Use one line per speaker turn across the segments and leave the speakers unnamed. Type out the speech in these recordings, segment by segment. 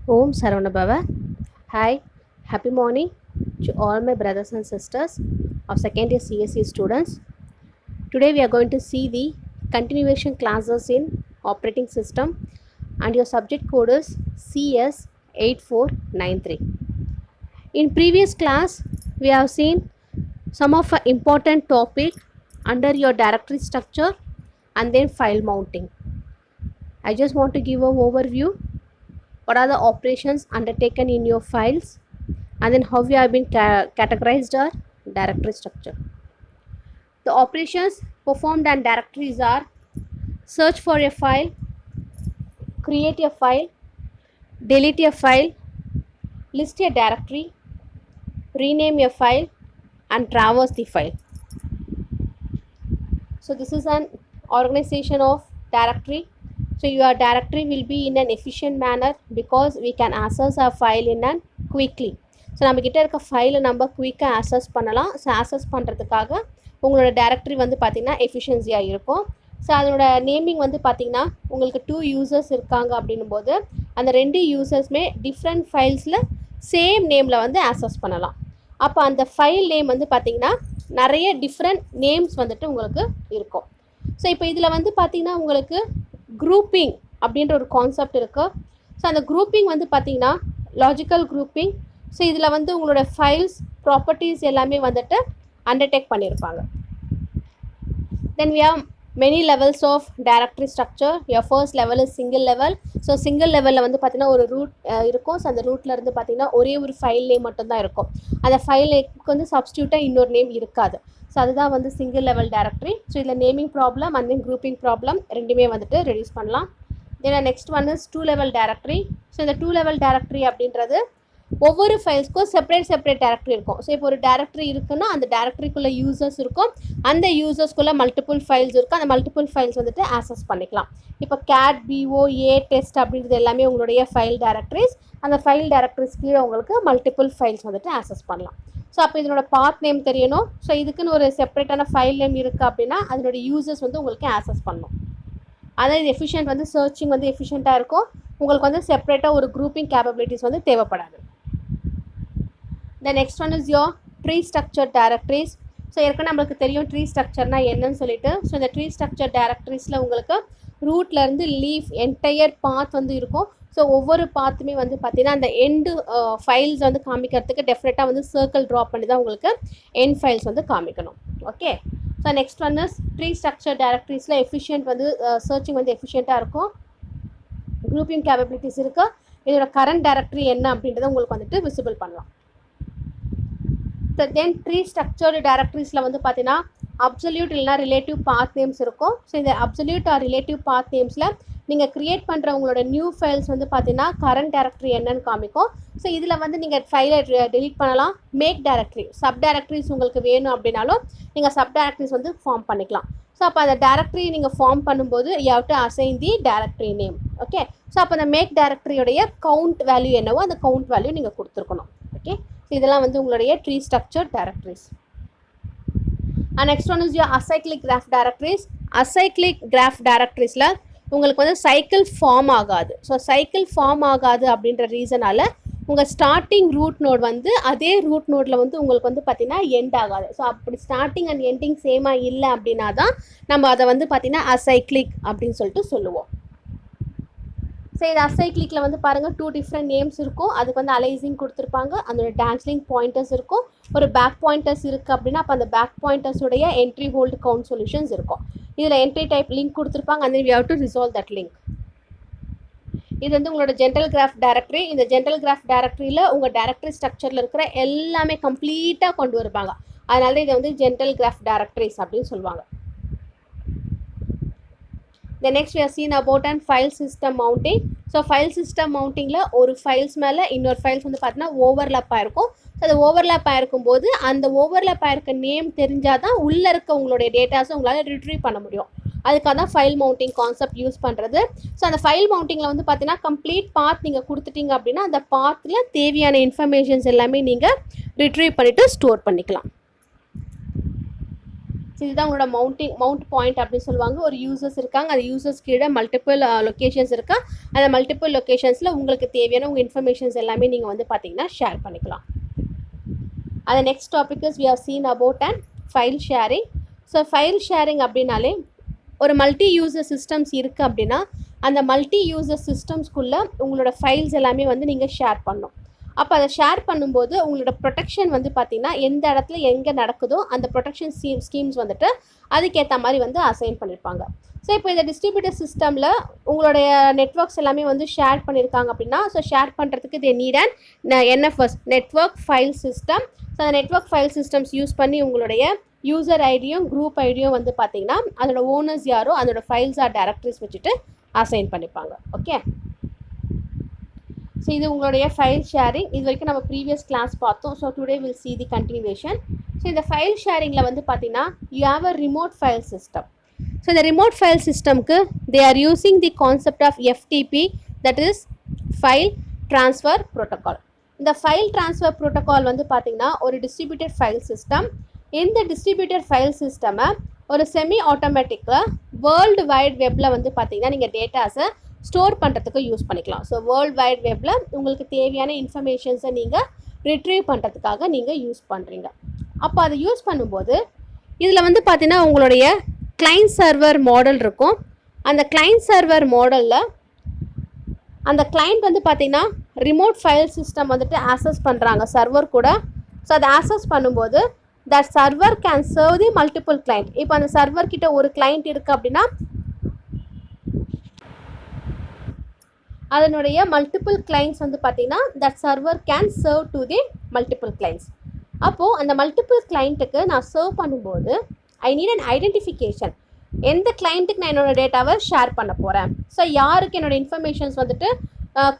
Om Saravana. Hi, happy morning to all my brothers and sisters of second year CSE students. Today we are going to see the continuation classes in operating system and your subject code is CS8493. In previous class we have seen some of the important topic under your directory structure and then file mounting. I just want to give an overview. What are the operations undertaken in your files and then how we have been categorized our directory structure. The operations performed on directories are search for a file, create a file, delete a file, list a directory, rename a file and traverse the file. So this is an organization of directory. So your directory will be in an efficient manner because we can access our file in an quickly. So நம்மக்கிட்ட இருக்க ஃபைலை நம்ம குயிக்காக access பண்ணலாம். So access பண்ணுறதுக்காக உங்களோட directory வந்து பார்த்திங்கன்னா எஃபிஷியன்சியாக இருக்கும். ஸோ அதனோட நேமிங் வந்து பார்த்திங்கன்னா உங்களுக்கு 2 யூசர்ஸ் இருக்காங்க அப்படின்னும் போது அந்த 2 யூசர்ஸுமே டிஃப்ரெண்ட் ஃபைல்ஸில் சேம் நேமில் வந்து ஆக்சஸ் பண்ணலாம். அப்போ அந்த ஃபைல் நேம் வந்து பார்த்திங்கன்னா நிறைய டிஃப்ரெண்ட் நேம்ஸ் வந்துட்டு உங்களுக்கு இருக்கும். ஸோ இப்போ இதில் வந்து பார்த்திங்கன்னா உங்களுக்கு குரூப்பிங் அப்படின்ற ஒரு கான்செப்ட் இருக்குது. ஸோ அந்த குரூப்பிங் வந்து பார்த்திங்கன்னா லாஜிக்கல் குரூப்பிங். ஸோ இதில் வந்து உங்களோட ஃபைல்ஸ் ப்ராப்பர்ட்டிஸ் எல்லாமே வந்துட்டு அண்டர்டேக் பண்ணியிருப்பாங்க. தென் we have many levels of directory structure. Your first level is single level. So single லெவலில் வந்து பார்த்திங்கன்னா ஒரு ரூட் இருக்கும். ஸோ அந்த ரூட்டில் இருந்து பார்த்திங்கன்னா ஒரே ஒரு ஃபைல் நேம் மட்டும்தான் இருக்கும். அந்த ஃபைல் நேமுக்கு வந்து சப்ஸ்டியூட்டாக இன்னொரு நேம் இருக்காது. ஸோ அதுதான் வந்து சிங்கிள் லெவல் டைரக்டரி. ஸோ இதில் naming problem and then grouping problem ரெண்டுமே வந்துட்டு ரெடியூஸ் பண்ணலாம். Then next one is 2 level directory. So இந்த 2 level டைரக்டரி அப்படின்றது ஒவ்வொரு ஃபைல்ஸ்க்கும் செப்பரேட் டைரக்டரி இருக்கும். ஸோ இப்போ ஒரு டைரக்டரி இருக்குன்னா அந்த டைரக்டரிக்குள்ளே யூசர்ஸ் இருக்கும். அந்த யூசர்ஸ்குள்ளே மல்டிபிள் ஃபைல்ஸ் இருக்கும். அந்த மல்டிபிள் ஃபைல்ஸ் வந்துட்டு ஆக்சஸ் பண்ணிக்கலாம். இப்போ கேட் பிஓஏ டெஸ்ட் அப்படின்றது எல்லாமே உங்களுடைய ஃபைல் டைரக்டரிஸ். அந்த ஃபைல் டைரக்டரிஸ் கீழே உங்களுக்கு மல்டிபிள் ஃபைல்ஸ் வந்துட்டு ஆக்சஸ் பண்ணலாம். ஸோ அப்போ இதனோட பாத் நேம் தெரியணும். ஸோ இதுக்குன்னு ஒரு செப்பரேட்டான ஃபைல் நேம் இருக்குது அப்படின்னா அதனோட யூசர்ஸ் வந்து உங்களுக்கு ஆக்சஸ் பண்ணணும். அதாவது எஃபிஷியன்ட் வந்து சர்ச்சிங் வந்து எஃபிஷியண்ட்டாக இருக்கும். உங்களுக்கு வந்து செப்பரேட்டாக ஒரு குரூப்பிங் கேப்பபிலிட்டிஸ் வந்து தேவைப்படாது. The next one is your tree structure directories. So ஏற்கனவே நம்மளுக்கு தெரியும் ட்ரீ ஸ்ட்ரக்சர்னால் என்னன்னு சொல்லிட்டு. ஸோ இந்த ட்ரீ ஸ்ட்ரக்சர் டைரக்டரிஸில் உங்களுக்கு ரூட்லேருந்து லீஃப் என்டையர் பாத் வந்து இருக்கும். ஸோ ஒவ்வொரு பாத்துமே வந்து பார்த்திங்கன்னா அந்த எண்டு ஃபைல்ஸ் வந்து காமிக்கிறதுக்கு டெஃபினட்டாக வந்து சர்க்கிள் ட்ராப் பண்ணி தான் உங்களுக்கு எண்ட் ஃபைல்ஸ் வந்து காமிக்கணும். Okay. So next one is tree structure டைரக்டரிஸில் எஃபிஷியன்ட் வந்து சர்ச்சிங் வந்து எஃபிஷியண்ட்டாக இருக்கும். குரூப்பிங் கேப்பபிலிட்டிஸ் இருக்குது. இதோட கரண்ட் டைரக்டரி என்ன அப்படின்றத உங்களுக்கு வந்துட்டு விசிபிள் பண்ணலாம். தென் ட்ரீ ஸ்ட்ரக்சர்டு டைரக்டரிஸில் வந்து பார்த்தீங்கன்னா அப்சல்யூட் இல்லைனா ரிலேட்டிவ் பாத் நேம்ஸ் இருக்கும். ஸோ இந்த அப்சல்யூட் ஆர் ரிலேட்டிவ் பாத் நேம்ஸில் நீங்கள் க்ரியேட் பண்ணுற உங்களோட நியூ ஃபைல்ஸ் வந்து பார்த்தீங்கன்னா கரண்ட் டைரக்டரி என்னன்னு காமிக்கும். ஸோ இதில் வந்து நீங்கள் ஃபைலை டெலீட் பண்ணலாம். மேக் டைரக்டரி சப் டைரக்டரிஸ் உங்களுக்கு வேணும் அப்படின்னாலும் நீங்கள் சப் டைரக்டரிஸ் வந்து ஃபார்ம் பண்ணிக்கலாம். ஸோ அப்போ அந்த டைரக்டரி நீங்கள் ஃபார்ம் பண்ணும்போது you have to assign the directory name. Okay. So அப்போ அந்த மேக் டைரக்டரியோடைய கவுண்ட் வேல்யூ என்னவோ அந்த கவுண்ட் வேல்யூ நீங்கள் கொடுத்துருக்கணும். ஓகே. இதெல்லாம் வந்து உங்களுடைய tree structure directories. And next one is your acyclic graph directories. Acyclic graph டைரக்டரிஸில் உங்களுக்கு வந்து சைக்கிள் ஃபார்ம் ஆகாது. ஸோ சைக்கிள் ஃபார்ம் ஆகாது அப்படின்ற ரீசனால் உங்கள் ஸ்டார்டிங் ரூட் நோட் வந்து அதே ரூட் நோட்டில் வந்து உங்களுக்கு வந்து பார்த்திங்கன்னா எண்ட் ஆகாது. ஸோ அப்படி ஸ்டார்டிங் அண்ட் எண்டிங் சேமாக இல்லை அப்படின்னா தான் நம்ம அதை வந்து பார்த்திங்கன்னா அசைக்ளிக் அப்படின்னு சொல்லிட்டு சொல்லுவோம். ஸோ இது அசைக்ளிக்கில் வந்து பாருங்கள் 2 டிஃப்ரெண்ட் நேம்ஸ் இருக்கும். அதுக்கு வந்து அலைசிங் கொடுத்துருப்பாங்க. அதோட டான்ஸ்லிங் பாயிண்டர்ஸ் இருக்கும். ஒரு பேக் பாயிண்டர்ஸ் இருக்குது அப்படின்னா அப்போ அந்த பேக் பாயிண்டர்ஸுடைய என்ட்ரி ஹோல்டு கவுண்ட் சொல்யூஷன்ஸ் இருக்கும். இதில் என்ட்ரி டைப் லிங்க் கொடுத்துருப்பாங்க. அந்த we have to resolve that link. இது வந்து உங்களோட ஜென்ரல் கிராஃப் டைரக்டரி. இந்த ஜென்ரல் கிராஃப் டைரக்டரியில் உங்கள் டைரக்டரி ஸ்ட்ரக்சரில் இருக்கிற எல்லாமே கம்ப்ளீட்டாக கொண்டு வருவாங்க. அதனால இதை வந்து ஜென்ரல் கிராஃப் டைரக்டரிஸ் அப்படின்னு சொல்லுவாங்க. The next we are seen about an file system mounting. So file system மவுண்டிங்கில் ஒரு ஃபைல்ஸ் மேலே இன்னொரு ஃபைல்ஸ் வந்து பார்த்தீங்கன்னா ஓவர்லேப் ஆகிருக்கும். ஸோ அது ஓவர்லேப் ஆகிருக்கும் போது அந்த ஓவர்லேப் ஆகிருக்க நேம் தெரிஞ்சால் தான் உள்ளே இருக்க உங்களுடைய டேட்டாஸை உங்களால் ரிட்ரீவ் பண்ண முடியும். அதுக்காக தான் ஃபைல் மவுண்டிங் கான்செப்ட் யூஸ் பண்ணுறது. ஸோ அந்த ஃபைல் மவுண்டிங்கில் வந்து பார்த்தீங்கன்னா கம்ப்ளீட் பாத் நீங்கள் கொடுத்துட்டீங்க அப்படின்னா அந்த பாத்தில் தேவையான இன்ஃபர்மேஷன்ஸ் எல்லாமே நீங்கள் ரிட்ரீவ் பண்ணிவிட்டு ஸ்டோர் பண்ணிக்கலாம். இதுதான் உங்களோட மவுண்ட் பாயிண்ட் அப்படின்னு சொல்லுவாங்க. ஒரு யூசர்ஸ் இருக்காங்க, அந்த யூசர்ஸ் கீழே மல்டிபிள் லொக்கேஷன்ஸ் இருக்கா. அந்த மல்டிபிள் லொக்கேஷன்ஸில் உங்களுக்கு தேவையான உங்கள் இன்ஃபர்மேஷன்ஸ் எல்லாமே நீங்கள் வந்து பார்த்தீங்கன்னா ஷேர் பண்ணிக்கலாம். அந்த next topic is we have seen about and file sharing. So file sharing அப்படின்னாலே ஒரு மல்டி யூசர் சிஸ்டம்ஸ் இருக்குது அப்படின்னா அந்த மல்டி யூசர் சிஸ்டம்ஸ்குள்ளே உங்களோட ஃபைல்ஸ் எல்லாமே வந்து நீங்கள் ஷேர் பண்ணணும். அப்போ அதை ஷேர் பண்ணும்போது உங்களோட ப்ரொடெக்ஷன் வந்து பார்த்திங்கன்னா எந்த இடத்துல எங்கே நடக்குதோ அந்த ப்ரொடெக்ஷன் ஸ்கீம்ஸ் வந்துட்டு அதுக்கேற்ற மாதிரி வந்து அசைன் பண்ணியிருப்பாங்க. ஸோ இப்போ இந்த டிஸ்ட்ரிபியூட்டர் சிஸ்டமில் உங்களுடைய நெட்ஒர்க்ஸ் எல்லாமே வந்து ஷேர் பண்ணியிருக்காங்க அப்படின்னா ஸோ ஷேர் பண்ணுறதுக்கு they need and NFS network file system. So அந்த நெட்ஒர்க் ஃபைல் சிஸ்டம்ஸ் யூஸ் பண்ணி உங்களுடைய யூசர் ஐடியும் குரூப் ஐடியும் வந்து பார்த்திங்கன்னா அதோட ஓனர்ஸ் யாரோ அதோட ஃபைல்ஸ் ஆர் டைரக்டரிஸ் வச்சுட்டு அசைன் பண்ணிப்பாங்க. ஓகே, ஸோ இது உங்களுடைய ஃபைல் ஷேரிங். இது வரைக்கும் நம்ம ப்ரீவியஸ் கிளாஸ் பார்த்தோம். So today will see the continuation. So இந்த ஃபைல் ஷேரிங்கில் வந்து பார்த்தீங்கன்னா you have a remote file system. So இந்த ரிமோட் ஃபைல் சிஸ்டம்க்கு they are using the concept of FTP, that is file transfer protocol. இந்த file transfer protocol வந்து பார்த்தீங்கன்னா ஒரு டிஸ்ட்ரிபியூட்டட் ஃபைல் சிஸ்டம். இந்த டிஸ்ட்ரிபியூட்டட் ஃபைல் சிஸ்டமை ஒரு செமி ஆட்டோமேட்டிக்காக வேர்ல்டு வைட் வெப்பில் வந்து பார்த்தீங்கன்னா நீங்கள் டேட்டாஸை ஸ்டோர் பண்ணுறதுக்கு யூஸ் பண்ணிக்கலாம். ஸோ வேர்ல்டு வைட் வெப்பில் உங்களுக்கு தேவையான இன்ஃபர்மேஷன்ஸை நீங்கள் ரிட்ரீவ் பண்ணுறதுக்காக நீங்கள் யூஸ் பண்ணுறீங்க. அப்போ அதை யூஸ் பண்ணும்போது இதில் வந்து பார்த்தீங்கன்னா உங்களுடைய கிளைண்ட் சர்வர் மாடல் இருக்கும். அந்த கிளைண்ட் சர்வர் மாடலில் அந்த கிளைண்ட் வந்து பார்த்தீங்கன்னா ரிமோட் ஃபைல் சிஸ்டம் வந்துட்டு ஆக்சஸ் பண்ணுறாங்க சர்வர் கூட. ஸோ அதை ஆக்சஸ் பண்ணும்போது that server can serve the multiple client. இப்போ அந்த சர்வர் கிட்ட ஒரு கிளைண்ட் இருக்குது அப்படின்னா அதனுடைய மல்டிபிள் கிளைண்ட்ஸ் வந்து பார்த்தீங்கன்னா that server can serve to the multiple clients. அப்போது அந்த மல்டிபிள் கிளைண்ட்டுக்கு நான் சர்வ் பண்ணும்போது ஐ நீட் அன் ஐடென்டிஃபிகேஷன். எந்த கிளைண்ட்டுக்கு நான் என்னோடய டேட்டாவை ஷேர் பண்ண போகிறேன், ஸோ யாருக்கு என்னோடய இன்ஃபர்மேஷன்ஸ் வந்துட்டு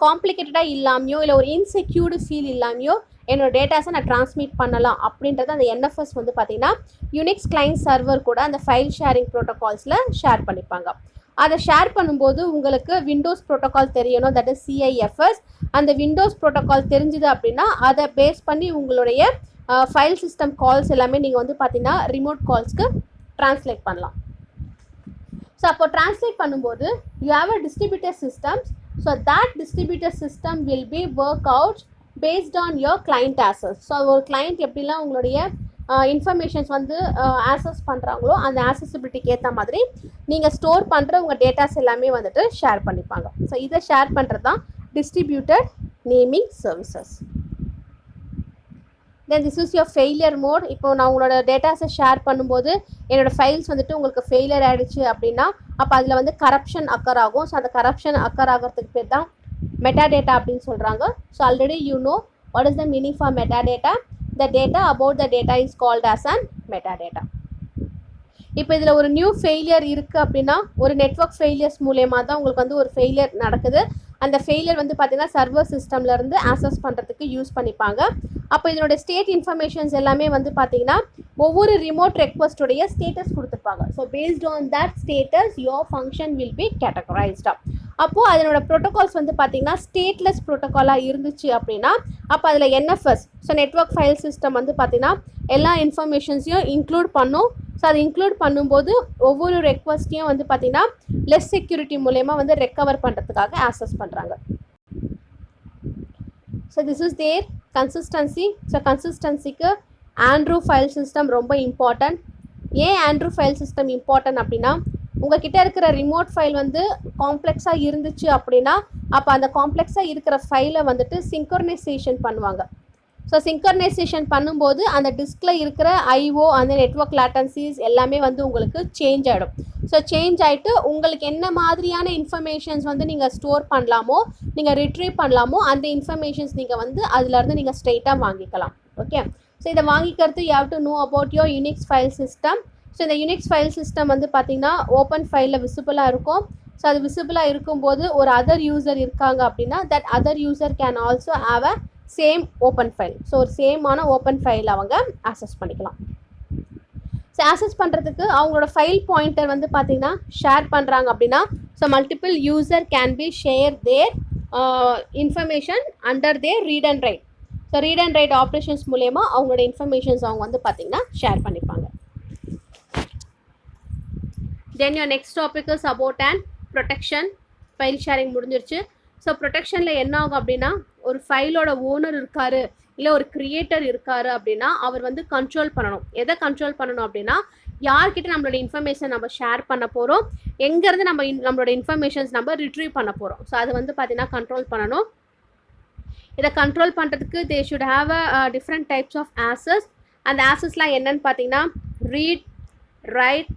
காம்ப்ளிகேட்டடாக இல்லாமையோ இல்லை ஒரு இன்செக்யூர்டு ஃபீல் இல்லாமையோ என்னோடய டேட்டாஸை நான் ட்ரான்ஸ்மிட் பண்ணலாம் அப்படின்றது அந்த NFS வந்து பார்த்திங்கன்னா யூனிக்ஸ் கிளைண்ட் சர்வர் கூட அந்த ஃபைல் ஷேரிங் ப்ரோட்டோகால்ஸில் ஷேர் பண்ணிப்பாங்க. அதை ஷேர் பண்ணும்போது உங்களுக்கு விண்டோஸ் ப்ரோட்டோகால் தெரியணும், தட் இஸ் CIFS. அந்த விண்டோஸ் ப்ரோட்டோகால் தெரிஞ்சுது அப்படின்னா அதை பேஸ் பண்ணி உங்களுடைய ஃபைல் சிஸ்டம் கால்ஸ் எல்லாமே நீங்கள் வந்து பார்த்திங்கன்னா ரிமோட் கால்ஸ்க்கு ட்ரான்ஸ்லேட் பண்ணலாம். ஸோ அப்போ ட்ரான்ஸ்லேட் பண்ணும்போது you have a distributor systems. So that distributor system will be work out based on your client access. So ஒரு கிளைண்ட் எப்படிலாம் உங்களுடைய இன்ஃபர்மேஷன்ஸ் வந்து ஆக்சஸ் பண்ணுறாங்களோ அந்த ஆக்சசிபிலிட்டிக்கு ஏற்ற மாதிரி நீங்கள் ஸ்டோர் பண்ணுற உங்கள் டேட்டாஸ் எல்லாமே வந்துட்டு ஷேர் பண்ணிப்பாங்க. ஸோ இதை ஷேர் பண்ணுறது தான் distributed naming services. Then this is your failure mode. இப்போ நான் உங்களோட டேட்டாஸை ஷேர் பண்ணும்போது என்னோடய ஃபைல்ஸ் வந்துட்டு உங்களுக்கு ஃபெயிலியர் ஆகிடுச்சு அப்படின்னா அப்போ அதில் வந்து கரப்ஷன் அக்கர் ஆகும். ஸோ அந்த கரப்ஷன் அக்கர் ஆகிறதுக்கு பேர் தான் metadata அப்படின்னு சொல்கிறாங்க. So already you know what is the meaning for metadata. the data about the data is called as an metadata. இப்போ இதில் ஒரு நியூ ஃபெயிலியர் இருக்குது அப்படின்னா ஒரு நெட்வொர்க் ஃபெயிலியர்ஸ் மூலயமா தான் உங்களுக்கு வந்து ஒரு ஃபெயிலியர் நடக்குது. அந்த ஃபெயிலியர் வந்து பார்த்திங்கன்னா சர்வர் சிஸ்டம்லேருந்து ஆக்சஸ் பண்ணுறதுக்கு யூஸ் பண்ணிப்பாங்க. அப்போ இதனுடைய ஸ்டேட் இன்ஃபர்மேஷன்ஸ் எல்லாமே வந்து பார்த்திங்கன்னா ஒவ்வொரு ரிமோட் ரெக்வஸ்ட்டுடைய ஸ்டேட்டஸ் கொடுத்துருப்பாங்க. So based on that status your function will be கேட்டகரைஸ்டா. அப்போது அதனோட ப்ரோட்டோகால்ஸ் வந்து பார்த்திங்கன்னா ஸ்டேட்லெஸ் ப்ரோட்டோகாலாக இருந்துச்சு அப்படின்னா அப்போ அதில் NFS so network file system வந்து பார்த்திங்கன்னா எல்லா இன்ஃபர்மேஷன்ஸையும் இன்க்ளூட் பண்ணும். ஸோ அது இன்க்ளூட் பண்ணும்போது ஒவ்வொரு ரெக்வஸ்ட்டையும் வந்து பார்த்திங்கன்னா லெஸ் செக்யூரிட்டி மூலயமா வந்து ரெக்கவர் பண்ணுறதுக்காக ஆக்சஸ் பண்ணுறாங்க. So this is their consistency. So கன்சிஸ்டன்சிக்கு ஆண்ட்ரூ ஃபைல் சிஸ்டம் ரொம்ப இம்பார்ட்டன்ட். ஏன் ஆண்ட்ரூ ஃபைல் சிஸ்டம் இம்பார்ட்டன்ட் அப்படின்னா உங்கள்கிட்ட இருக்கிற ரிமோட் ஃபைல் வந்து காம்ப்ளெக்ஸாக இருந்துச்சு அப்படின்னா அப்போ அந்த காம்ப்ளெக்ஸாக இருக்கிற ஃபைலை வந்துட்டு சிங்க்ரனைசேஷன் பண்ணுவாங்க. ஸோ சிங்க்ரனைசேஷன் பண்ணும்போது அந்த டிஸ்கில் இருக்கிற IO அந்த நெட்வொர்க் லேட்டன்சிஸ் எல்லாமே வந்து உங்களுக்கு சேஞ்ச் ஆகிடும். ஸோ சேஞ்ச் ஆகிட்டு உங்களுக்கு என்ன மாதிரியான இன்ஃபர்மேஷன்ஸ் வந்து நீங்கள் ஸ்டோர் பண்ணலாமோ நீங்கள் ரிட்ரீவ் பண்ணலாமோ அந்த இன்ஃபர்மேஷன்ஸ் நீங்கள் வந்து அதிலேருந்து நீங்கள் ஸ்ட்ரெயிட்டாக வாங்கிக்கலாம். ஓகே, ஸோ இதை வாங்கிக்கிறது you have to know about your Unix file system. So இந்த யூனிக்ஸ் ஃபைல் சிஸ்டம் வந்து பார்த்திங்கன்னா ஓப்பன் ஃபைலில் விசிபிளாக இருக்கும். ஸோ அது விசிபிளாக இருக்கும்போது ஒரு அதர் யூசர் இருக்காங்க அப்படின்னா that other user can also have a same open file. So ஒரு சேமான ஓப்பன் ஃபைல் அவங்க ஆக்சஸ் பண்ணிக்கலாம். ஸோ ஆக்சஸ் பண்ணுறதுக்கு அவங்களோட ஃபைல் பாயிண்டர் வந்து பார்த்திங்கன்னா ஷேர் பண்ணுறாங்க அப்படின்னா so multiple user can be share their information under there read and right. So read and right operations மூலயமா அவங்களோட இன்ஃபர்மேஷன்ஸ் அவங்க வந்து பார்த்திங்கன்னா ஷேர் பண்ணிப்பாங்க. Then your next topic is about an protection. File sharing முடிஞ்சிருச்சு. So ப்ரொடெக்ஷனில் என்ன ஆகும் அப்படின்னா, ஒரு ஃபைலோட ஓனர் இருக்காரு இல்லை ஒரு கிரியேட்டர் இருக்காரு அப்படின்னா அவர் வந்து கண்ட்ரோல் பண்ணணும். எதை கண்ட்ரோல் பண்ணணும் அப்படின்னா, யார்கிட்ட நம்மளோட இன்ஃபர்மேஷன் நம்ம ஷேர் பண்ண போகிறோம், எங்கேருந்து நம்மளோட இன்ஃபர்மேஷன்ஸ் நம்ம ரிட்ரீவ் பண்ண போகிறோம். ஸோ அது வந்து பார்த்தீங்கன்னா கண்ட்ரோல் பண்ணணும். இதை கண்ட்ரோல் பண்ணுறதுக்கு they should have a different types of access. அந்த ஆக்சஸ்லாம் என்னன்னு பார்த்தீங்கன்னா, read, write,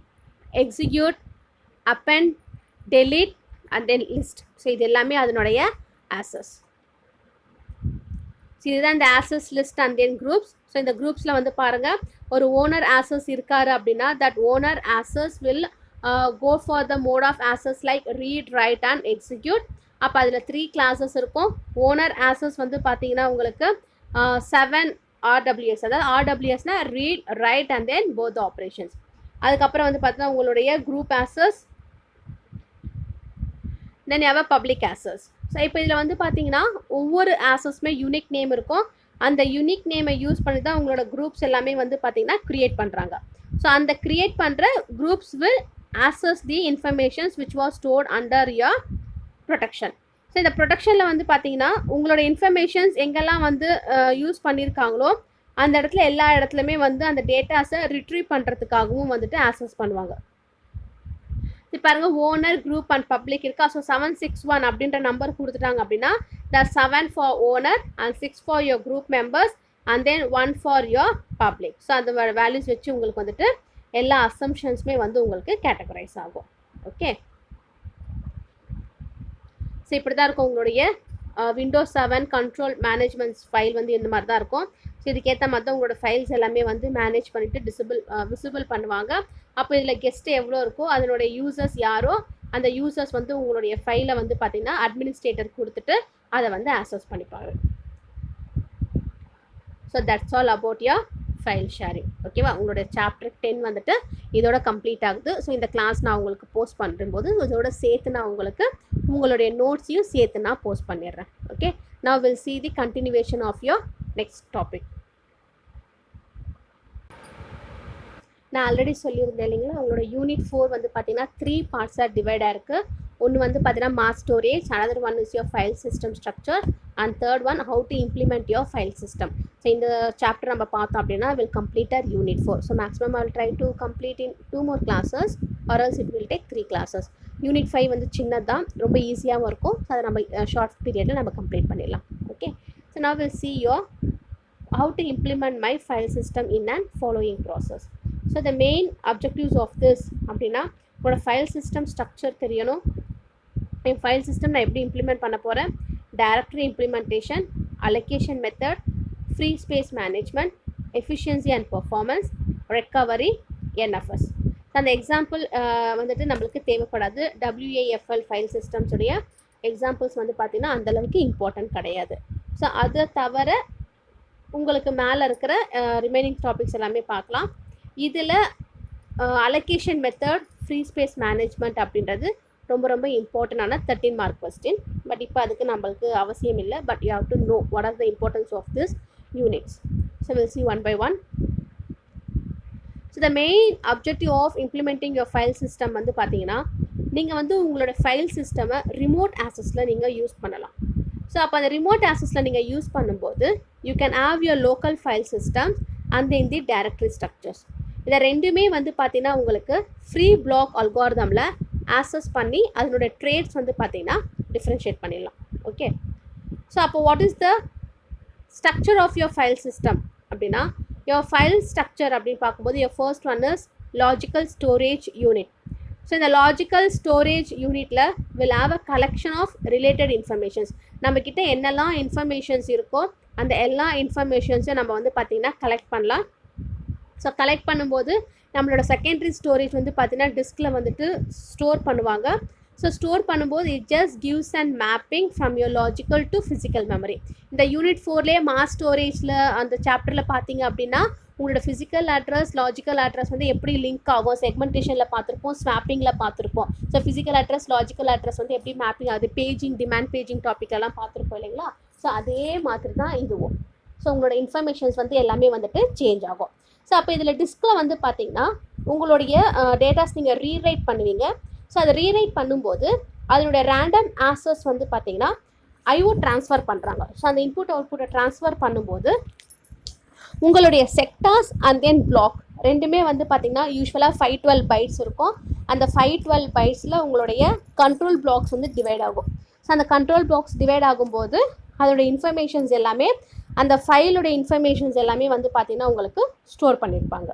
execute, append, delete and then list. So இது எல்லாமே அதனுடைய ஆக்சஸ். ஸோ இதுதான் இந்த access list and then groups. So இந்த குரூப்ஸில் வந்து பாருங்கள், ஒரு ஓனர் ஆக்சஸ் இருக்காரு அப்படின்னா that owner access will go for the mode of access like read, write and execute. அப்போ அதில் 3 கிளாஸஸ் இருக்கும். ஓனர் ஆக்சஸ் வந்து பார்த்தீங்கன்னா உங்களுக்கு 7 RWS, அதாவது RWSனா read, write and then both operations. அதுக்கப்புறம் வந்து பார்த்தீங்கன்னா உங்களுடைய group access, then you have a public access. So இப்போ இதில் வந்து பார்த்தீங்கன்னா ஒவ்வொரு ஆக்சஸுமே யூனிக் நேம் இருக்கும். அந்த யூனிக் நேமை யூஸ் பண்ணி தான் உங்களோட குரூப்ஸ் எல்லாமே வந்து பார்த்தீங்கன்னா க்ரியேட் பண்ணுறாங்க. ஸோ அந்த க்ரியேட் பண்ணுற groups will access the informations which was stored under your protection. So இந்த ப்ரொடெக்ஷனில் வந்து பார்த்தீங்கன்னா உங்களோட இன்ஃபர்மேஷன்ஸ் எங்கெல்லாம் வந்து யூஸ் பண்ணியிருக்காங்களோ அந்த இடத்துல எல்லா இடத்துலையுமே வந்து அந்த டேட்டாஸை ரிட்ரீவ் பண்ணுறதுக்காகவும் வந்துட்டு ஆக்சஸ் பண்ணுவாங்க. இப்போ பாருங்க, ஓனர், குரூப் அண்ட் பப்ளிக் இருக்கா. ஸோ 761 அப்படின்ற நம்பர் கொடுத்துட்டாங்க அப்படின்னா த 7 for owner and 6 for your group members and then 1 for your public. So அந்த வேல்யூஸ் வச்சு உங்களுக்கு வந்துட்டு எல்லா அசம்ஷன்ஸுமே வந்து உங்களுக்கு கேட்டகரைஸ் ஆகும். ஓகே, ஸோ இப்படி தான் இருக்கும் உங்களுடைய விண்டோஸ் 7 கண்ட்ரோல் மேனேஜ்மெண்ட்ஸ் ஃபைல் வந்து இந்த மாதிரி தான் இருக்கும். ஸோ இதுக்கேற்ற மாதிரி தான் உங்களோட ஃபைல்ஸ் எல்லாமே வந்து மேனேஜ் பண்ணிவிட்டு விசிபிள் பண்ணுவாங்க. அப்போ இதில் கெஸ்ட்டு எவ்வளோ இருக்கோ அதனுடைய யூசர்ஸ் யாரோ அந்த யூசர்ஸ் வந்து உங்களுடைய ஃபைலை வந்து பார்த்திங்கன்னா அட்மினிஸ்ட்ரேட்டர் கொடுத்துட்டு அதை வந்து ஆக்சஸ் பண்ணிப்பாங்க. So that's all about your file sharing. ஓகேவா, உங்களுடைய சாப்டர் 10 வந்துட்டு இதோட கம்ப்ளீட் ஆகுது. ஸோ இந்த கிளாஸ் நான் உங்களுக்கு போஸ்ட் பண்ணும்போது இதோட சேர்த்து நான் உங்களுக்கு உங்களுடைய நோட்ஸையும் சேர்த்து நான் போஸ்ட் பண்ணிடுறேன். Okay, now we'll see the continuation of your next topic. நான் ஆல்ரெடி சொல்லியிருந்தேன் இல்லைங்களா, உங்களோட யூனிட் 4 வந்து பார்த்தீங்கன்னா 3 பார்ட்ஸாக டிவைட் ஆயிருக்கு. ஒன்று வந்து பார்த்தீங்கன்னா mass storage, another one is your file system structure and third one how to implement your file system. So இந்த சாப்டர் நம்ம பார்த்தோம் அப்படின்னா will complete our unit 4. So maximum I will try to complete in 2 more classes or else it will take 3 classes. Unit 5 வந்து சின்னதான், ரொம்ப ஈஸியாகவும் இருக்கும். So அதை நம்ம ஷார்ட் பீரியடில் நம்ம கம்ப்ளீட் பண்ணிடலாம். Okay, so now we'll see your how to implement my file system in an following process. So the main objectives of this அப்படின்னா உங்களோட ஃபைல் சிஸ்டம் ஸ்ட்ரக்சர் தெரியணும். என் ஃபைல் சிஸ்டம் நான் எப்படி இம்ப்ளிமெண்ட் பண்ண போகிறேன், directory implementation, allocation method, free space management, efficiency and performance, recovery, NFS. அந்த example வந்துட்டு நம்மளுக்கு தேவைப்படாது. WAFL ஃபைல் சிஸ்டம்ஸுடைய எக்ஸாம்பிள்ஸ் வந்து பார்த்திங்கன்னா அந்தளவுக்கு இம்பார்ட்டன்ட் கிடையாது. ஸோ அதை தவிர உங்களுக்கு மேலே இருக்கிற ரிமைனிங் டாபிக்ஸ் எல்லாமே பார்க்கலாம். இதில் allocation method, free space management அப்படின்றது ரொம்ப ரொம்ப இம்பார்ட்டண்டான 13 மார்க் கொஸ்டின். பட் இப்போ அதுக்கு நம்மளுக்கு அவசியம் இல்லை. But you have to know what are the importance of this units. So will see one by one. So the main objective of implementing your file system வந்து பார்த்தீங்கன்னா நீங்கள் வந்து உங்களோட ஃபைல் சிஸ்டமை ரிமோட் ஆக்சஸில் நீங்கள் யூஸ் பண்ணலாம். ஸோ அப்போ அந்த ரிமோட் ஆக்சஸில் நீங்கள் யூஸ் பண்ணும்போது you can have your local file systems and then the directory structures. இதை ரெண்டுமே வந்து பார்த்தீங்கன்னா உங்களுக்கு ஃப்ரீ பிளாக் அல்காரிதமில் ஆக்சஸ் பண்ணி அதனுடைய ட்ரேட்ஸ் வந்து பார்த்தீங்கன்னா டிஃப்ரென்ஷியேட் பண்ணிடலாம். ஓகே, ஸோ அப்போ what is the structure of your file system அப்படின்னா, யுவர் ஃபைல் ஸ்ட்ரக்சர் அப்படின்னு பார்க்கும்போது your first one is logical storage unit. So இந்த லாஜிக்கல் ஸ்டோரேஜ் யூனிட்டில் will have a collection of related informations. நம்மக்கிட்ட என்னெல்லாம் informations இருக்கோ அந்த எல்லா இன்ஃபர்மேஷன்ஸையும் நம்ம வந்து பார்த்திங்கன்னா கலெக்ட் பண்ணலாம். ஸோ கலெக்ட் பண்ணும்போது நம்மளோட செகண்டரி ஸ்டோரேஜ் வந்து பார்த்திங்கன்னா டிஸ்கில் வந்துட்டு ஸ்டோர் பண்ணுவாங்க. ஸோ ஸ்டோர் பண்ணும்போது it just gives and mapping from your logical to physical memory. இந்த யூனிட் 4லேயே மாஸ் ஸ்டோரேஜில் அந்த சாப்டரில் பார்த்தீங்க அப்படின்னா உங்களோட ஃபிசிக்கல் அட்ரஸ், லாஜிக்கல் அட்ரஸ் வந்து எப்படி லிங்க் ஆகும் செக்மெண்டேஷனில் பார்த்துருப்போம், ஸ்வாப்பிங்கில் பார்த்துருப்போம். So physical address, logical address வந்து எப்படி மேப்பிங் ஆகுது, பேஜிங், டிமாண்ட் பேஜிங் டாப்பிக்கெல்லாம் பார்த்துருப்போம் இல்லைங்களா. ஸோ அதே மாதிரி தான் இதுவும். ஸோ உங்களோட இன்ஃபர்மேஷன்ஸ் வந்து எல்லாமே வந்துட்டு சேஞ்ச் ஆகும். ஸோ அப்போ இதில் டிஸ்கில் வந்து பார்த்தீங்கன்னா உங்களுடைய டேட்டாஸ் நீங்கள் ரீரைட் பண்ணுவீங்க. ஸோ அதை ரீரைட் பண்ணும்போது அதனுடைய ரேண்டம் ஆக்சஸ் வந்து பார்த்தீங்கன்னா ஐஓ ட்ரான்ஸ்ஃபர் பண்ணுறாங்க. ஸோ அந்த இன்புட் அவுட்புட்டை ட்ரான்ஸ்ஃபர் பண்ணும்போது உங்களுடைய செக்டார்ஸ் அண்ட் தென் பிளாக் ரெண்டுமே வந்து பார்த்திங்கன்னா யூஸ்வலாக 512 பைட்ஸ் இருக்கும். அந்த 512 பைட்ஸில் உங்களுடைய கண்ட்ரோல் பிளாக்ஸ் வந்து டிவைட் ஆகும். ஸோ அந்த கண்ட்ரோல் பிளாக்ஸ் டிவைட் ஆகும்போது அதோடைய இன்ஃபர்மேஷன்ஸ் எல்லாமே அந்த ஃபைலுடைய இன்ஃபர்மேஷன்ஸ் எல்லாமே வந்து பார்த்திங்கன்னா உங்களுக்கு ஸ்டோர் பண்ணியிருப்பாங்க.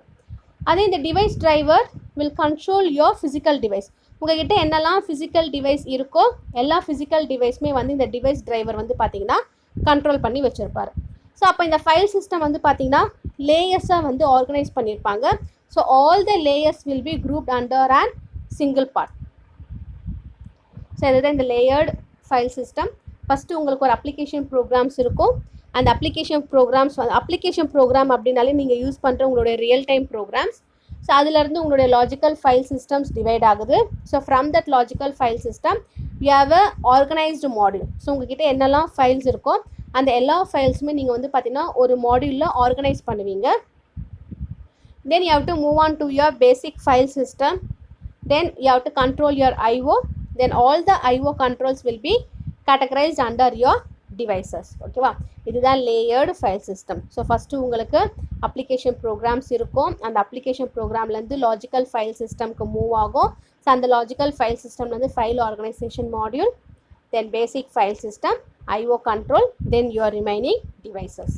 அதே இந்த device driver will control your physical device. உங்கள்கிட்ட என்னெல்லாம் ஃபிசிக்கல் டிவைஸ் இருக்கோ எல்லா ஃபிசிக்கல் டிவைஸுமே வந்து இந்த டிவைஸ் டிரைவர் வந்து பார்த்திங்கன்னா கண்ட்ரோல் பண்ணி வச்சுருப்பார். ஸோ அப்போ இந்த ஃபைல் சிஸ்டம் வந்து பார்த்திங்கன்னா லேயர்ஸாக வந்து ஆர்கனைஸ் பண்ணியிருப்பாங்க. So all the layers will be grouped under and single part. So இதுதான் இந்த லேயர்டு ஃபைல் சிஸ்டம். ஃபஸ்ட்டு உங்களுக்கு ஒரு அப்ளிகேஷன் ப்ரோக்ராம்ஸ் இருக்கும். அந்த அப்ளிகேஷன் ப்ரோக்ராம் அப்படின்னாலே நீங்கள் யூஸ் பண்ணுற உங்களுடைய ரியல் டைம் ப்ரோக்ராம்ஸ். ஸோ அதிலேருந்து உங்களுடைய லாஜிக்கல் ஃபைல் சிஸ்டம்ஸ் டிவைட் ஆகுது. So from that logical file system you have a organised module. So உங்கள்கிட்ட என்னெல்லாம் ஃபைல்ஸ் இருக்கோ அந்த எல்லா ஃபைல்ஸுமே நீங்கள் வந்து பார்த்தீங்கன்னா ஒரு மாடியூலில் ஆர்கனைஸ் பண்ணுவீங்க. Then you have to move on to your basic file system. Then you have to control your IO. Then all the IO controls will be categorised under your devices. ஓகேவா, இதுதான் layered file system. So first உங்களுக்கு application programs இருக்கும். அந்த application ப்ரோக்ராம்லேருந்து logical file சிஸ்டம்க்கு move ஆகும். So அந்த logical file சிஸ்டம்லேருந்து file organisation module, then basic file system, IO control, then your remaining devices.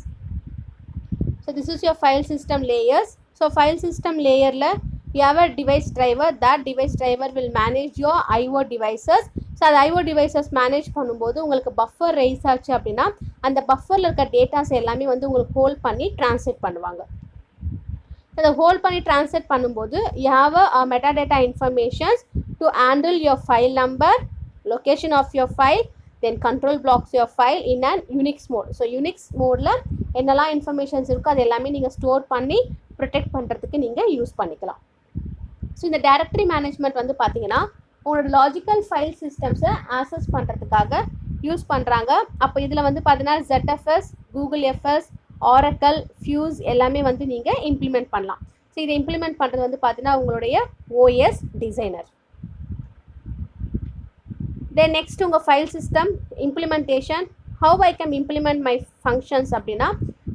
So this is your file system layers. So file system layer la you have a device driver. That device driver will manage your IO devices. So the IO devices manage பண்ணும்போது உங்களுக்கு buffer rice ஆச்சு அப்படின்னா அந்த பஃபரில் இருக்க datas எல்லாமே வந்து உங்களுக்கு ஹோல்ட் பண்ணி ட்ரான்ஸ்லேட் பண்ணுவாங்க. அதை ஹோல்ட் பண்ணி ட்ரான்ஸ்லேட் பண்ணும்போது you have a metadata informations to handle your file number, location of your file, then control blocks your file in an Unix mode. So Unix modeல என்னெல்லாம் இன்ஃபர்மேஷன்ஸ் இருக்கோ அது எல்லாமே நீங்கள் ஸ்டோர் பண்ணி ப்ரொடெக்ட் பண்ணுறதுக்கு நீங்கள் யூஸ் பண்ணிக்கலாம். ஸோ இந்த டைரக்டரி மேனேஜ்மெண்ட் வந்து பார்த்தீங்கன்னா உங்களோட லாஜிக்கல் ஃபைல் சிஸ்டம்ஸை ஆக்சஸ் பண்ணுறதுக்காக யூஸ் பண்ணுறாங்க. அப்போ இதில் வந்து பார்த்தீங்கன்னா ZFS, Google FS, Oracle, Fuse எல்லாமே வந்து நீங்கள் இம்ப்ளிமெண்ட் பண்ணலாம். ஸோ இதை இம்ப்ளிமெண்ட் பண்ணுறது வந்து பார்த்தீங்கன்னா உங்களுடைய OS டிசைனர். தென் நெக்ஸ்ட் உங்கள் file system implementation. How I can implement my functions அப்படின்னா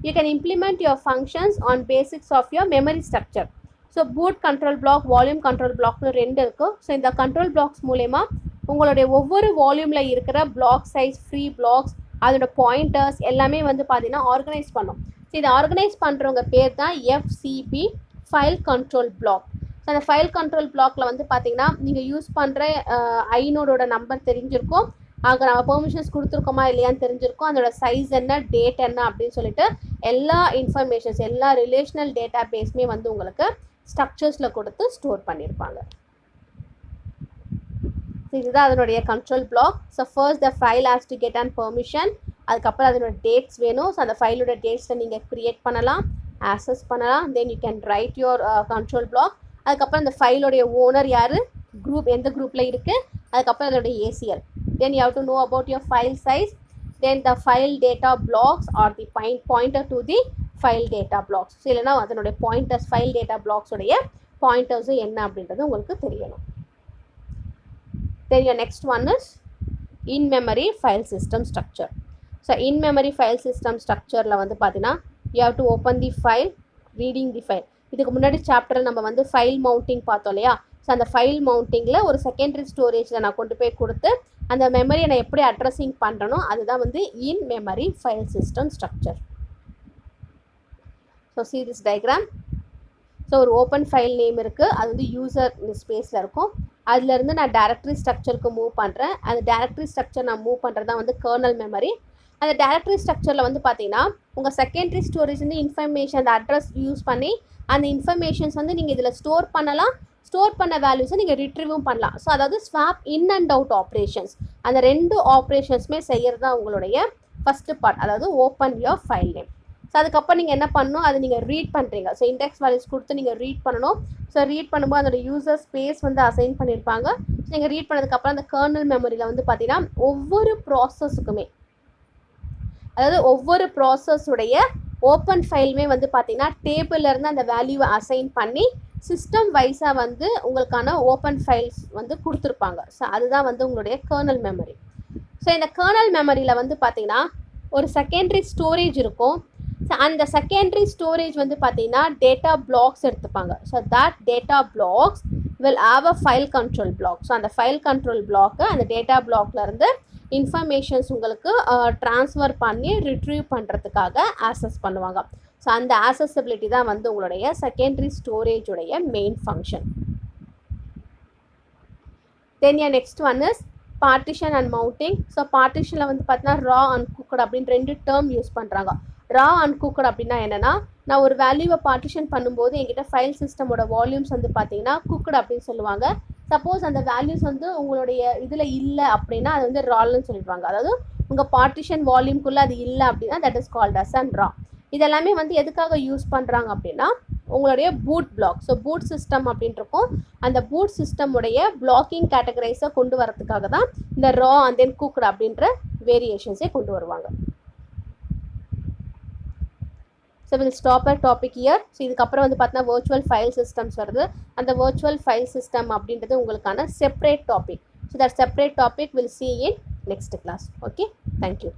you can implement your functions on basics of your memory structure. So boot control block, volume control பிளாக்னு ரெண்டு இருக்கும். So இந்த control blocks மூலயமா உங்களுடைய ஒவ்வொரு வால்யூமில் இருக்கிற பிளாக் சைஸ், ஃப்ரீ பிளாக்ஸ், அதோட பாயிண்டர்ஸ் எல்லாமே வந்து பார்த்தீங்கன்னா ஆர்கனைஸ் பண்ணும். ஸோ இதை ஆர்கனைஸ் பண்ணுறவங்க பேர் தான் FCB file control block. So அந்த ஃபைல் கண்ட்ரோல் பிளாக்ல வந்து பார்த்தீங்கன்னா நீங்கள் யூஸ் பண்ணுற ஐநோடோட நம்பர் தெரிஞ்சிருக்கும், அங்கே நம்ம பெர்மிஷன்ஸ் கொடுத்துருக்கோமா இல்லையான்னு தெரிஞ்சிருக்கும், அதோட சைஸ் என்ன, டேட் என்ன அப்படின்னு சொல்லிட்டு எல்லா இன்ஃபர்மேஷன்ஸ், எல்லா ரிலேஷனல் டேட்டா பேஸுமே வந்து உங்களுக்கு ஸ்ட்ரக்சர்ஸில் கொடுத்து ஸ்டோர் பண்ணியிருப்பாங்க. ஸோ இதுதான் அதனுடைய control block. So first the file has to get and permission. அதுக்கப்புறம் அதனோட டேட்ஸ் வேணும். ஸோ அந்த ஃபைலோட டேட்ஸை நீங்கள் க்ரியேட் பண்ணலாம், ஆக்சஸ் பண்ணலாம். Then you can write your control block. அதுக்கப்புறம் இந்த ஃபைலோடைய ஓனர் யார், குரூப் எந்த குரூப்பில் இருக்குது, அதுக்கப்புறம் அதோடைய ACL. Then you have to know about your file size, then the file data blocks or the pointer to the file data blocks. So இல்லைனா அதனுடைய பாயிண்டர்ஸ், ஃபைல் டேட்டா பிளாக்ஸுடைய பாயிண்டர்ஸும் என்ன அப்படின்றது உங்களுக்கு தெரியணும். Then your next one is in memory file system structure. So in memory file system ஸ்ட்ரக்சரில் வந்து பார்த்தீங்கன்னா you have to open the file, reading the file. இதுக்கு முன்னாடி சாப்டரில் நம்ம வந்து ஃபைல் மவுண்டிங் பார்த்தோம் இல்லையா? ஸோ அந்த ஃபைல் மவுண்டிங்கில் ஒரு செகண்டரி ஸ்டோரேஜில் நான் கொண்டு போய் கொடுத்து அந்த மெமரியை நான் எப்படி அட்ரஸிங் பண்ணுறனோ அதுதான் வந்து இன் memory file system structure. So see this diagram. So ஒரு ஓப்பன் ஃபைல் நேம் இருக்குது, அது வந்து யூசர் ஸ்பேஸில் இருக்கும். அதுலேருந்து நான் டைரக்டரி ஸ்ட்ரக்சருக்கு மூவ் பண்ணுறேன். அந்த டைரக்டரி ஸ்ட்ரக்சர் நான் மூவ் பண்ணுறது தான் வந்து கர்னல் மெமரி. அந்த டைரக்டரி ஸ்ட்ரக்சரில் வந்து பார்த்தீங்கன்னா உங்கள் செகண்டரி ஸ்டோரேஜ் வந்து இன்ஃபர்மேஷன், அந்த அட்ரஸ் யூஸ் பண்ணி அந்த இன்ஃபர்மேஷன்ஸ் வந்து நீங்கள் இதில் ஸ்டோர் பண்ணலாம். ஸ்டோர் பண்ண வேல்யூஸை நீங்கள் ரிட்ரீவும் பண்ணலாம். ஸோ அதாவது swap in and out operations, அந்த ரெண்டு ஆப்ரேஷன்ஸுமே செய்கிறது தான் உங்களுடைய ஃபஸ்ட்டு பார்ட், அதாவது open your file name. So அதுக்கப்புறம் நீங்கள் என்ன பண்ணணும், அது நீங்கள் ரீட் பண்ணுறீங்க. ஸோ இண்டெக்ஸ் வேல்யூஸ் கொடுத்து நீங்கள் ரீட் பண்ணணும். ஸோ ரீட் பண்ணும்போது அதோட யூசர் ஸ்பேஸ் வந்து அசைன் பண்ணியிருப்பாங்க. ஸோ நீங்கள் ரீட் பண்ணதுக்கப்புறம் அந்த கர்னல் மெமரியில் வந்து பார்த்தீங்கன்னா ஒவ்வொரு ப்ராசஸுக்குமே, அதாவது ஒவ்வொரு ப்ராசஸுடைய ஓப்பன் ஃபைலுமே வந்து பார்த்தீங்கன்னா டேபிள்லேருந்து அந்த வேல்யூவை அசைன் பண்ணி சிஸ்டம் வைஸாக வந்து உங்களுக்கான ஓப்பன் ஃபைல்ஸ் வந்து கொடுத்துருப்பாங்க. ஸோ அதுதான் வந்து உங்களுடைய கர்னல் மெமரி. ஸோ இந்த கர்னல் மெமரியில் வந்து பார்த்தீங்கன்னா ஒரு செகண்டரி ஸ்டோரேஜ் இருக்கும். ஸோ அந்த செகண்டரி ஸ்டோரேஜ் வந்து பார்த்தீங்கன்னா டேட்டா பிளாக்ஸ் எடுத்துப்பாங்க. So that data blocks will have a file control block. So அந்த ஃபைல் கண்ட்ரோல் பிளாக்கு அந்த டேட்டா பிளாக்லேருந்து இன்ஃபர்மேஷன்ஸ் உங்களுக்கு ட்ரான்ஸ்ஃபர் பண்ணி ரிட்ரீவ் பண்ணுறதுக்காக ஆக்சஸ் பண்ணுவாங்க. ஸோ அந்த ஆக்சசபிலிட்டி தான் வந்து உங்களுடைய செகண்டரி ஸ்டோரேஜுடைய main function. Then your next one is partition and mounting. So பார்ட்டிஷனில் வந்து பார்த்தீங்கன்னா ரா அண்ட் குக்கட் அப்படின்னு 2 டேர்ம் யூஸ் பண்ணுறாங்க. ரா அண்ட் குக்கட் அப்படின்னா என்னென்னா, நான் ஒரு வேல்யூவை பார்ட்டிஷன் பண்ணும்போது என்கிட்ட ஃபைல் சிஸ்டமோட வால்யூம்ஸ் வந்து பார்த்தீங்கன்னா குக்கட் அப்படின்னு சொல்லுவாங்க. சப்போஸ் அந்த வேல்யூஸ் வந்து உங்களுடைய இதில் இல்லை அப்படின்னா அது வந்து ரால்னு சொல்லிடுவாங்க. அதாவது உங்கள் பார்ட்டிஷன் வால்யூம்குள்ளே அது இல்லை அப்படின்னா that is called as and ரா. இதெல்லாமே வந்து எதுக்காக யூஸ் பண்ணுறாங்க அப்படின்னா உங்களுடைய boot block. So boot system அப்படின்ட்டு இருக்கும். அந்த பூட் சிஸ்டமுடைய பிளாக்கிங் கேட்டகரைஸை கொண்டு வரதுக்காக தான் இந்த ரா அண்ட் தென் குக்ட் அப்படின்ற வேரியேஷன்ஸே கொண்டு வருவாங்க. So will stop a topic year. So இதுக்கப்புறம் வந்து பார்த்தீங்கன்னா வர்ச்சுவல் ஃபைல் சிஸ்டம்ஸ் வருது. அந்த வர்ச்சுவல் ஃபைல் சிஸ்டம் அப்படின்றது உங்களுக்கான separate topic. So that separate topic will see in next class. Okay, thank you.